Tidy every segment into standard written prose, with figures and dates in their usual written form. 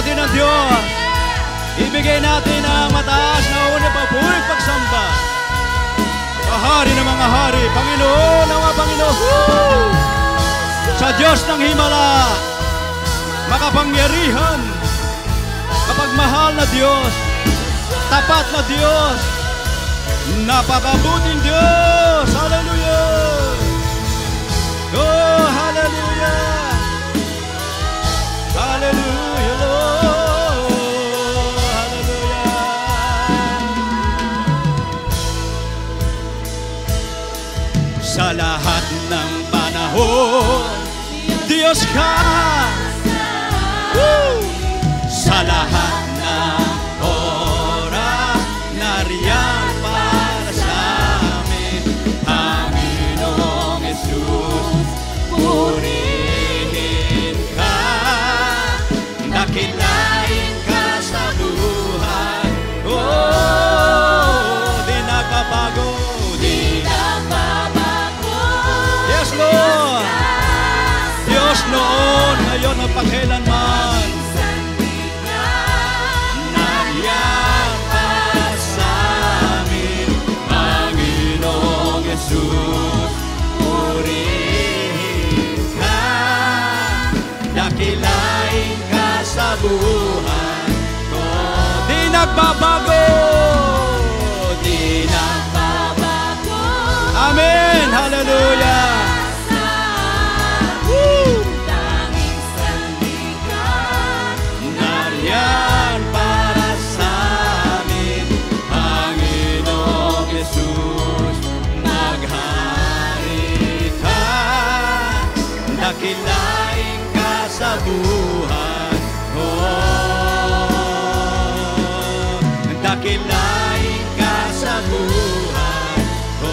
natin ang Diyos. Ibigay natin ang mataas na unang pabuhay pagsamba. Kahari ng mga hari, Panginoon ng mga Panginoon. Sa Diyos ng Himala, makapangyarihan, kapagmahal na Diyos, tapat na Diyos, napakabuting Diyos. Hallelujah! Oh, hallelujah! Hallelujah, Lord! Hallelujah! Sa lahat ng panahon, Diyos ka! Woo! Sa lahat ng oras, nariyan para sa amin, Panginoong Jesus, purihin ka, dakilain ka sa buhay. Oh, di nagbabago, di nagbabago. Yes, Lord! Diyos noon, ngayon, magpakailanman. Nariyan para sa amin, Panginoong Jesus, purihin ka, dakilain ka sa buhay ko. Di nagbabago, di nagbabago. Amen, hallelujah. Nariyan para sa amin, Panginoong Jesus, maghari ka, dakilain ka sa buhay ko. Dakilain ka sa buhay ko.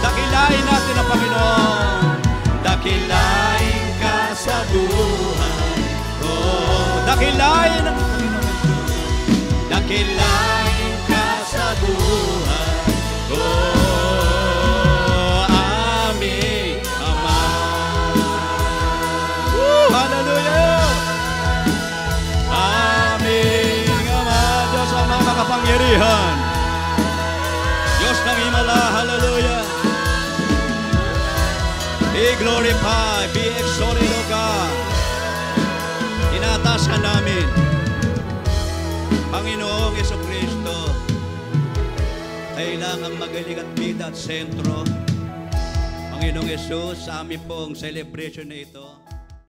Dakilain natin ang Panginoon. Dakilain ka sa buhay ko. Dakilain ang Panginoon. Dakilain ka sa buhay ko. Aming Ama. Hallelujah! Aming Ama, Diyos ang makapangyarihan, Diyos ng Himala. Hallelujah! Be glorified, be exalted, O God. Tinataas ka namin, Panginoong Jesucristo. Kailangang magaling at bida at sentro, Panginoong Jesus, sa amin pong celebration na ito.